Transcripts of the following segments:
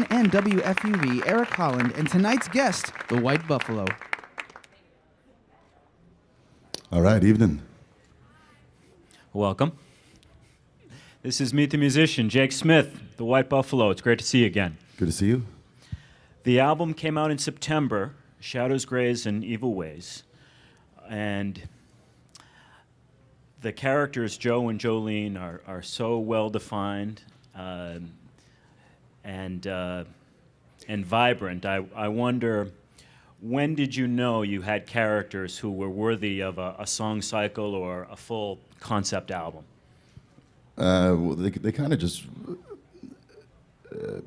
on WFUV, Eric Holland, and tonight's guest, the White Buffalo. All right, evening. Welcome. This is Meet the Musician, Jake Smith, the White Buffalo. It's great to see you again. Good to see you. The album came out in September, Shadows, Grays, and Evil Ways. And the characters, Joe and Jolene, are so well defined and vibrant. I wonder, when did you know you had characters who were worthy of a song cycle or a full concept album? Well, they kind of just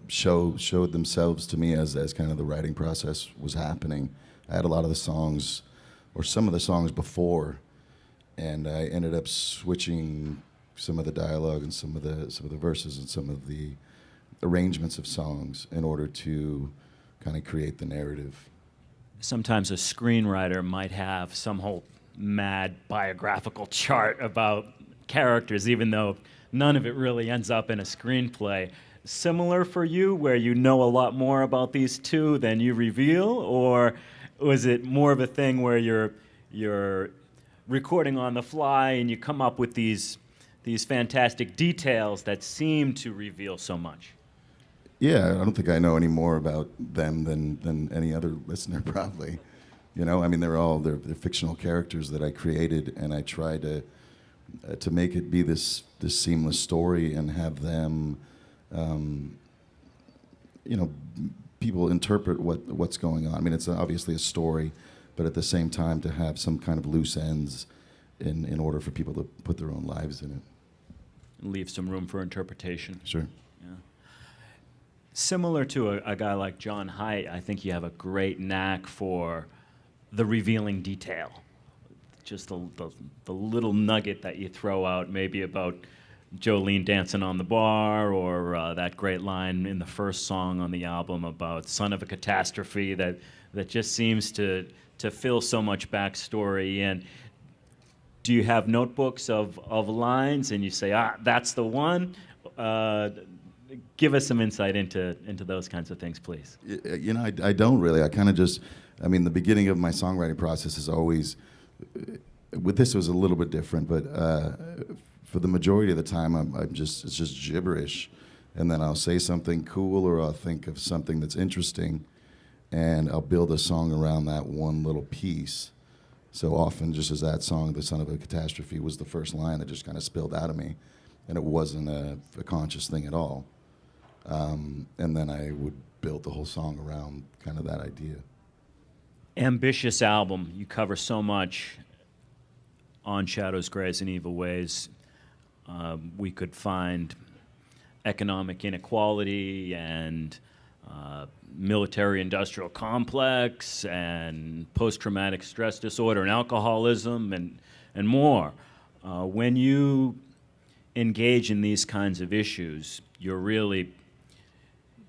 showed themselves to me as kind of the writing process was happening. I had a lot of the songs, or some of the songs before, and I ended up switching some of the dialogue and some of the verses and some of the arrangements of songs in order to kind of create the narrative. Sometimes a screenwriter might have some whole mad biographical chart about characters, even though none of it really ends up in a screenplay. Similar for you, where you know a lot more about these two than you reveal, or was it more of a thing where you're recording on the fly and you come up with these fantastic details that seem to reveal so much? Yeah, I don't think I know any more about them than any other listener probably. You know, I mean, they're fictional characters that I created, and I try to make it be this seamless story and have them, people interpret what's going on. I mean, it's obviously a story, but at the same time to have some kind of loose ends in order for people to put their own lives in it. Leave some room for interpretation. Sure. Yeah. Similar to a guy like John Haidt, I think you have a great knack for the revealing detail. Just the little nugget that you throw out, maybe about Jolene dancing on the bar, or that great line in the first song on the album about son of a catastrophe that just seems to fill so much backstory. And do you have notebooks of lines and you say, that's the one? Give us some insight into those kinds of things, please. You know, I don't really. I kind of just, I mean, the beginning of my songwriting process is always, with this it was a little bit different, but for the majority of the time it's just gibberish, and then I'll say something cool or I'll think of something that's interesting, and I'll build a song around that one little piece. So often, just as that song, "The Son of a Catastrophe," was the first line that just kind of spilled out of me, and it wasn't a conscious thing at all. And then I would build the whole song around kind of that idea. Ambitious album. You cover so much on Shadows, Grays, and Evil Ways. We could find economic inequality and military-industrial complex and post-traumatic stress disorder and alcoholism and more. When you engage in these kinds of issues, you're really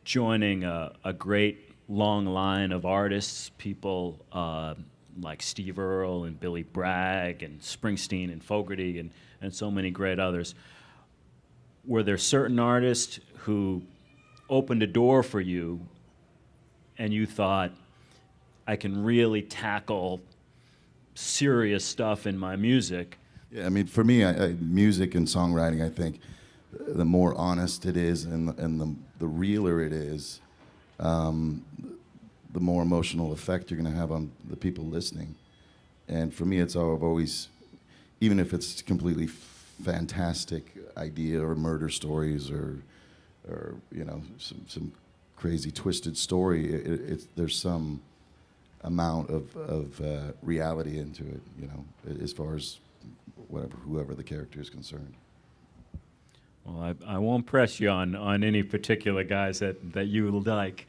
joining a great long line of artists, people like Steve Earle and Billy Bragg and Springsteen and Fogerty and so many great others. Were there certain artists who opened a door for you and you thought, I can really tackle serious stuff in my music? Yeah, I mean, for me, music and songwriting, I think, the more honest it is and the realer it is, the more emotional effect you're going to have on the people listening. And for me, I've always, even if it's completely fantastic idea or murder stories or you know, some crazy twisted story, there's some amount of reality into it, you know, as far as whoever the character is concerned. Well, I won't press you on any particular guys that you like.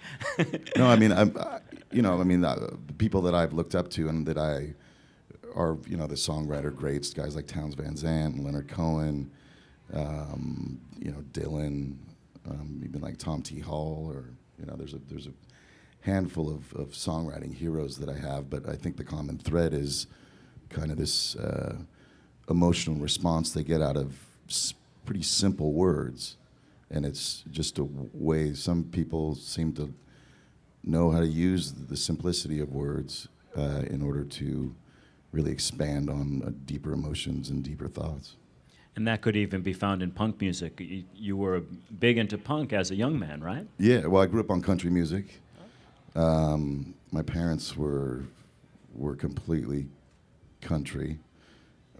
No, I mean, the people that I've looked up to and that I are, you know, the songwriter greats, guys like Townes Van Zandt and Leonard Cohen, you know, Dylan, even like Tom T. Hall, or, you know, there's a handful of songwriting heroes that I have, but I think the common thread is kind of this emotional response they get out of pretty simple words, And it's just a way some people seem to know how to use the simplicity of words in order to really expand on deeper emotions and deeper thoughts. And that could even be found in punk music. You were big into punk as a young man, right? Yeah, well, I grew up on country music. My parents were completely country.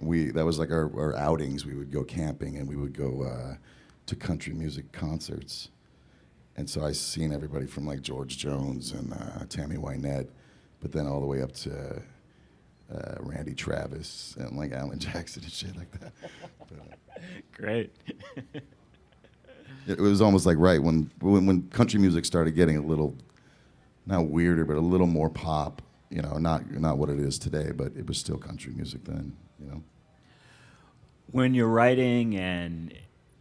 That was like our outings. We would go camping and we would go to country music concerts. And so I seen everybody from like George Jones and Tammy Wynette, but then all the way up to Randy Travis and like Alan Jackson and shit like that. Great. It was almost like right when country music started getting a little, not weirder, but a little more pop. You know, not what it is today, but it was still country music then. You know. When you're writing and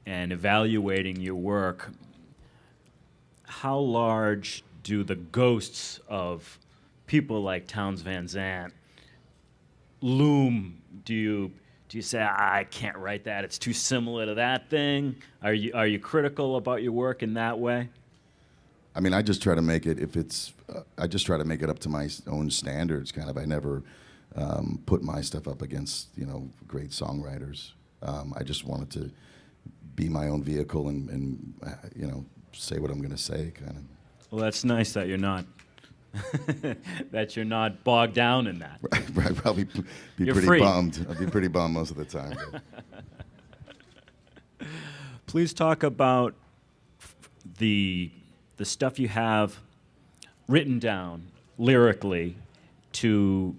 evaluating your work, how large do the ghosts of people like Townes Van Zandt loom? Do you say, I can't write that, it's too similar to that thing? Are you critical about your work in that way? I mean, I just try to make it, I just try to make it up to my own standards, kind of. I never put my stuff up against, great songwriters. I just wanted to be my own vehicle and say what I'm going to say, kind of. Well, that's nice that you're not that you're not bogged down in that. I'd probably be You're pretty free. bummed. I'd be pretty bummed most of the time. But. Please talk about the stuff you have written down lyrically to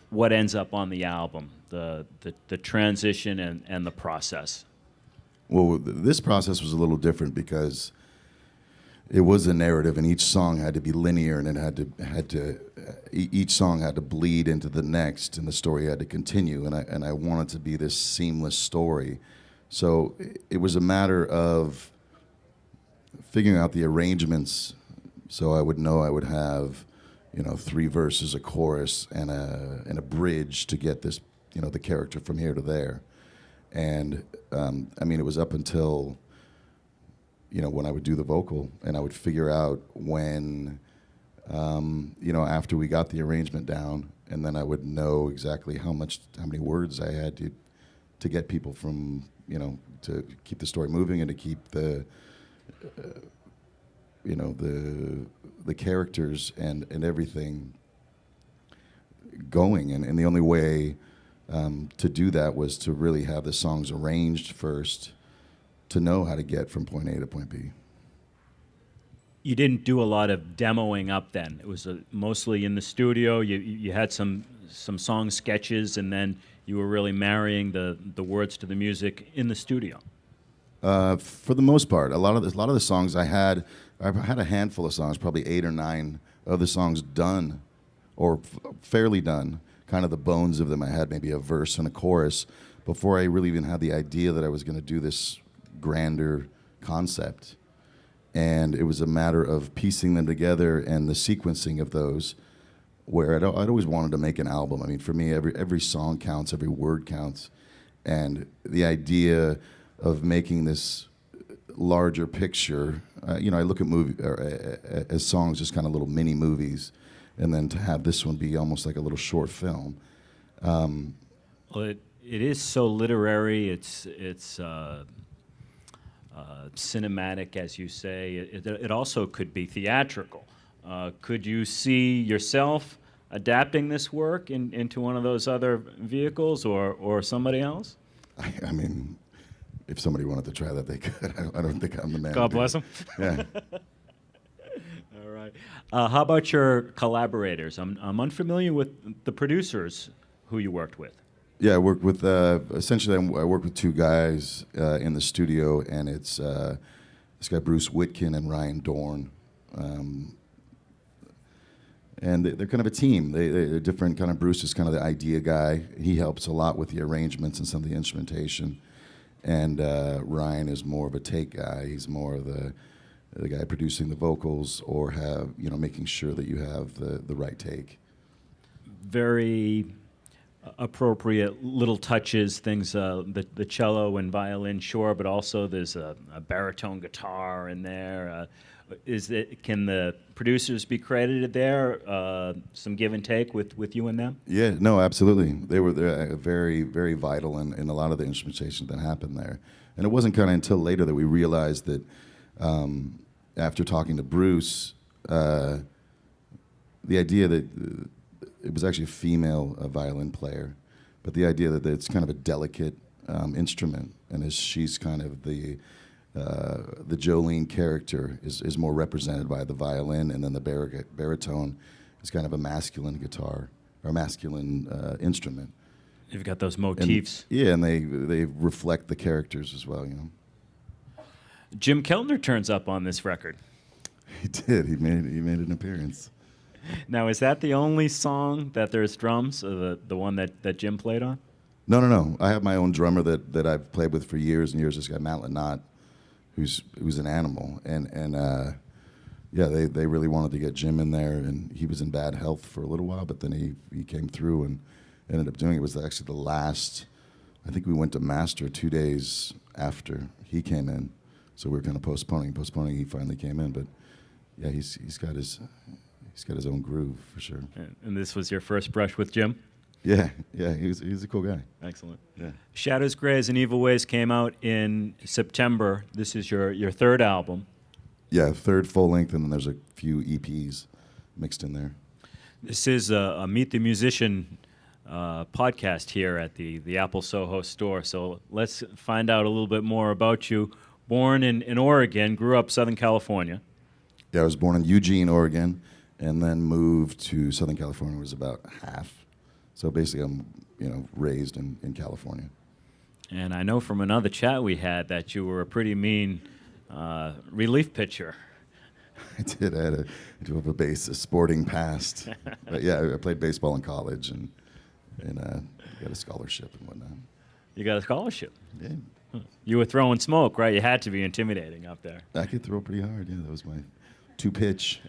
what ends up on the album, the transition and the process. Well, this process was a little different because it was a narrative, and each song had to be linear, and each song had to bleed into the next, and the story had to continue, and I wanted to be this seamless story. So it was a matter of figuring out the arrangements, so I would know I would have, 3 verses, a chorus, and a bridge to get this, the character from here to there. And it was up until, when I would do the vocal, and I would figure out when, after we got the arrangement down, and then I would know exactly how many words I had to get people from, to keep the story moving and to keep the characters and everything going. And the only way to do that was to really have the songs arranged first, to know how to get from point A to point B. You didn't do a lot of demoing up then. It was mostly in the studio. You had some song sketches, and then you were really marrying the words to the music in the studio. For the most part, a lot of the songs I had a handful of songs, probably 8 or 9 of the songs done, or fairly done. Kind of the bones of them. I had maybe a verse and a chorus before I really even had the idea that I was going to do this grander concept. And it was a matter of piecing them together and the sequencing of those, where I'd always wanted to make an album. I mean, for me, every song counts, every word counts. And the idea of making this larger picture, I look at as songs, just kind of little mini movies, and then to have this one be almost like a little short film. Well, it is so literary. It's cinematic, as you say. It also could be theatrical. Could you see yourself adapting this work into one of those other vehicles, or somebody else? I mean, if somebody wanted to try that, they could. I don't think I'm the man. God bless them. Yeah. All right. How about your collaborators? I'm unfamiliar with the producers who you worked with. Yeah, I work with essentially I work with 2 guys in the studio, and it's this guy Bruce Whitkin and Ryan Dorn, and they're kind of a team. They're different. Kind of Bruce is kind of the idea guy. He helps a lot with the arrangements and some of the instrumentation, and Ryan is more of a take guy. He's more of the guy producing the vocals, or making sure that you have the right take. Very appropriate little touches, things, the cello and violin, sure, but also there's a baritone guitar in there. Can the producers be credited there? Some give and take with you and them? Yeah, no, absolutely. They're very, very vital in a lot of the instrumentation that happened there. And it wasn't kind of until later that we realized that after talking to Bruce, the idea that it was actually a female violin player, but the idea that it's kind of a delicate instrument, and as she's kind of the Jolene character is more represented by the violin, and then the baritone is kind of a masculine guitar or masculine instrument. You've got those motifs. And they reflect the characters as well, you know. Jim Keltner turns up on this record. He did. He made an appearance. Now, is that the only song that there's drums, the one that Jim played on? No. I have my own drummer that I've played with for years and years. This guy Matt Lynott, who's an animal, and they really wanted to get Jim in there, and he was in bad health for a little while, but then he came through and ended up doing it. It was actually the last. I think we went to master 2 days after he came in, so we were kind of postponing. He finally came in, but yeah, he's got his own groove for sure. And this was your first brush with Jim? Yeah, he's a cool guy. Excellent. Yeah. Shadows, Grays, and Evil Ways came out in September. This is your third album. Yeah, third full length, and then there's a few EPs mixed in there. This is a Meet the Musician podcast here at the Apple Soho store. So let's find out a little bit more about you. Born in Oregon, grew up Southern California. Yeah, I was born in Eugene, Oregon, and then moved to Southern California. Was about half. So basically, I'm raised in California. And I know from another chat we had that you were a pretty mean relief pitcher. I did. I do have a sporting past. But yeah, I played baseball in college and got a scholarship and whatnot. You got a scholarship? Yeah. You were throwing smoke, right? You had to be intimidating up there. I could throw pretty hard. Yeah, that was my two-pitch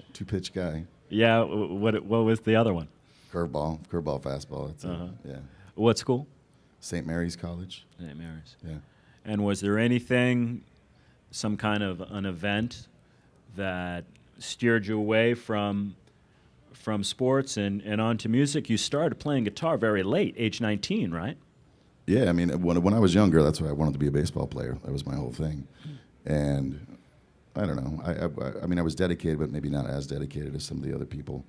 guy. Yeah. What was the other one? Curveball, fastball. That's yeah. What school? St. Mary's College. St. Mary's. Yeah. And was there anything, some kind of an event that steered you away from sports and onto music? You started playing guitar very late, age 19, right? Yeah, I mean, when I was younger, that's why I wanted to be a baseball player. That was my whole thing. And I don't know. I mean, I was dedicated, but maybe not as dedicated as some of the other people.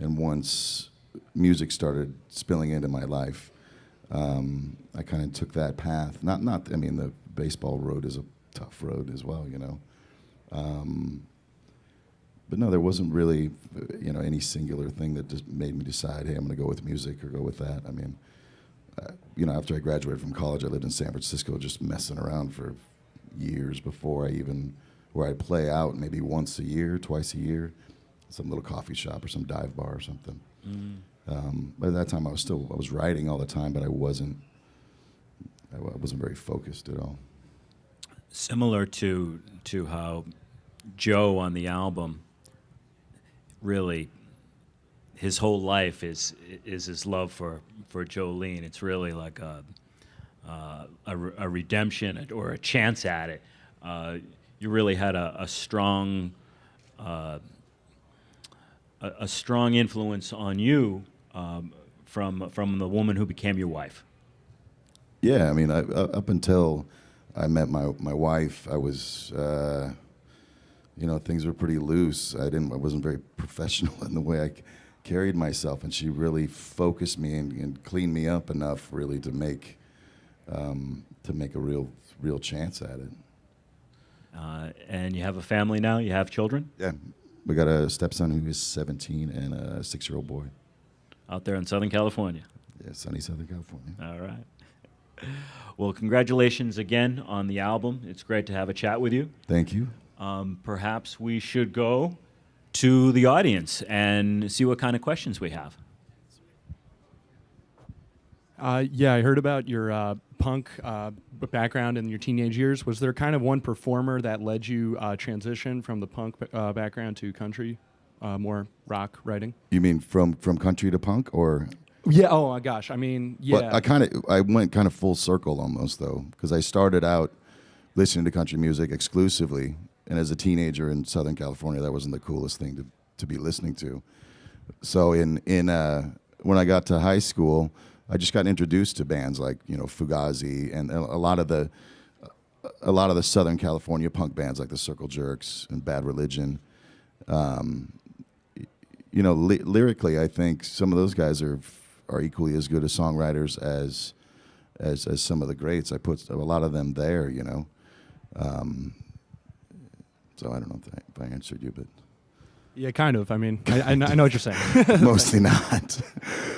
And once music started spilling into my life, I kind of took that path. I mean, the baseball road is a tough road as well, you know. But no, there wasn't really, any singular thing that just made me decide, hey, I'm going to go with music or go with that. I mean, after I graduated from college, I lived in San Francisco just messing around for years before where I'd play out maybe once a year, twice a year, some little coffee shop or some dive bar or something. By that time, I was writing all the time, but I wasn't very focused at all. Similar to how Joe on the album, really, his whole life is his love for Jolene. It's really like a redemption or a chance at it. You really had a strong influence on you from the woman who became your wife. Yeah, I mean, up until I met my wife, I was, things were pretty loose. I wasn't very professional in the way I carried myself, and she really focused me and cleaned me up enough, really, to make a real chance at it. And you have a family now. You have children. Yeah, we got a stepson who is 17 and a 6-year-old boy. Out there in Southern California. Yeah, sunny Southern California. All right. Well, congratulations again on the album. It's great to have a chat with you. Thank you. Perhaps we should go to the audience and see what kind of questions we have. Yeah, I heard about your punk background in your teenage years. Was there kind of one performer that led you transition from the punk background to country, more rock writing? You mean from country to punk, or? Yeah. Oh my gosh. I mean, yeah. But I went kind of full circle almost though, because I started out listening to country music exclusively, and as a teenager in Southern California, that wasn't the coolest thing to be listening to. So when I got to high school, I just got introduced to bands like Fugazi and a lot of the Southern California punk bands like the Circle Jerks and Bad Religion. Lyrically, I think some of those guys are equally as good as songwriters as some of the greats. I put a lot of them there, so I don't know if I answered you, but Yeah, kind of. I mean, I know what you're saying. mostly not.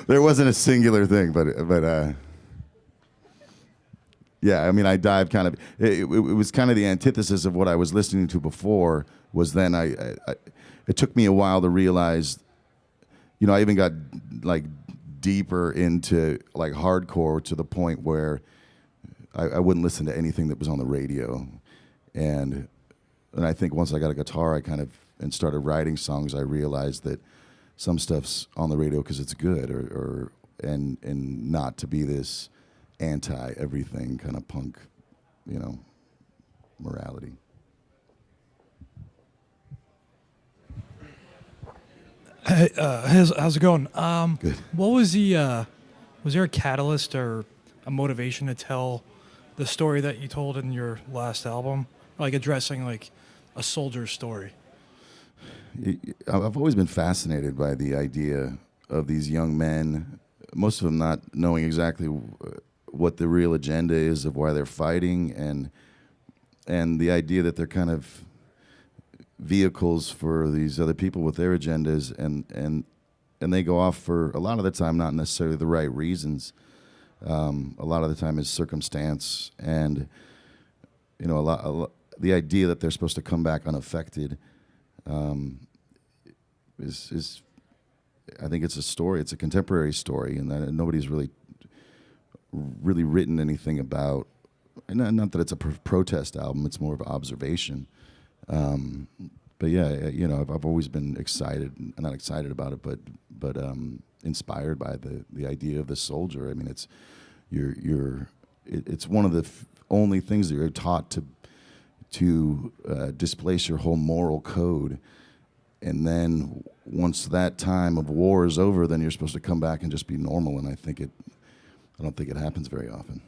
There wasn't a singular thing, but yeah. I mean, I dived kind of. It was kind of the antithesis of what I was listening to before. Was then it took me a while to realize. I even got like deeper into like hardcore to the point where I wouldn't listen to anything that was on the radio, and I think once I got a guitar, and started writing songs, I realized that some stuff's on the radio because it's good, and not to be this anti-everything kind of punk, morality. Hey, how's it going? Good. What was was there a catalyst or a motivation to tell the story that you told in your last album, like addressing like a soldier's story? I've always been fascinated by the idea of these young men, most of them not knowing exactly what the real agenda is of why they're fighting, and the idea that they're kind of vehicles for these other people with their agendas, and they go off for a lot of the time not necessarily the right reasons. A lot of the time is circumstance, and the idea that they're supposed to come back unaffected is I think it's a story. It's a contemporary story, and that nobody's really written anything about. And not that it's a protest album; it's more of an observation. But yeah, I've always been not excited about it, but inspired by the idea of the soldier. I mean, it's it's one of the only things that you're taught to displace your whole moral code, and then once that time of war is over, then you're supposed to come back and just be normal. And I don't think it happens very often.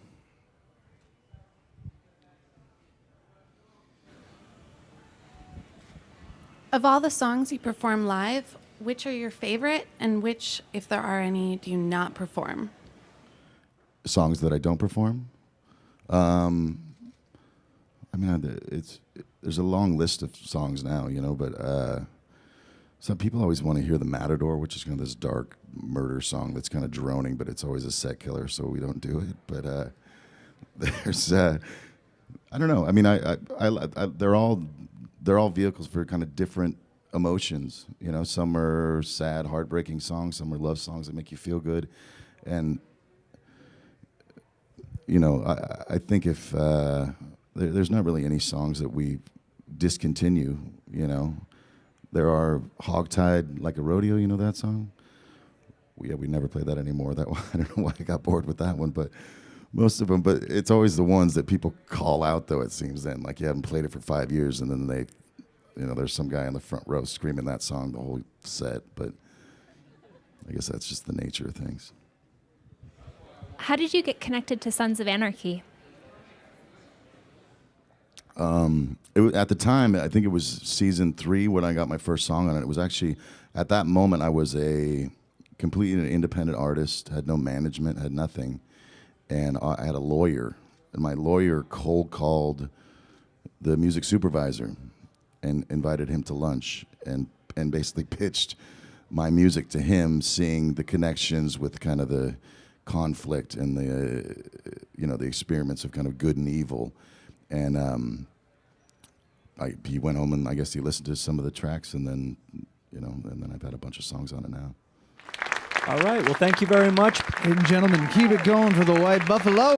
Of all the songs you perform live, which are your favorite, and which, if there are any, do you not perform? Songs that I don't perform. I mean, there's a long list of songs now, but some people always want to hear The Matador, which is kind of this dark murder song that's kind of droning, but it's always a set killer, so we don't do it. But there's, I don't know. I mean, they're all vehicles for kind of different emotions. Some are sad, heartbreaking songs. Some are love songs that make you feel good, and I think if there's not really any songs that we discontinue. There are Hogtied Like a Rodeo. You know that song? We never play that anymore. That one, I don't know why I got bored with that one, but most of them. But it's always the ones that people call out, though. It seems then like you haven't played it for 5 years, and then there's some guy in the front row screaming that song the whole set. But I guess that's just the nature of things. How did you get connected to Sons of Anarchy? At the time, I think it was season 3 when I got my first song on it. It was actually, at that moment, I was a completely independent artist, had no management, had nothing. And I had a lawyer. And my lawyer cold called the music supervisor and invited him to lunch and basically pitched my music to him, seeing the connections with kind of the conflict and the experiments of kind of good and evil. And he went home and I guess he listened to some of the tracks, and then I've had a bunch of songs on it now. All right. Well, thank you very much. Ladies and gentlemen, keep it going for the White Buffalo.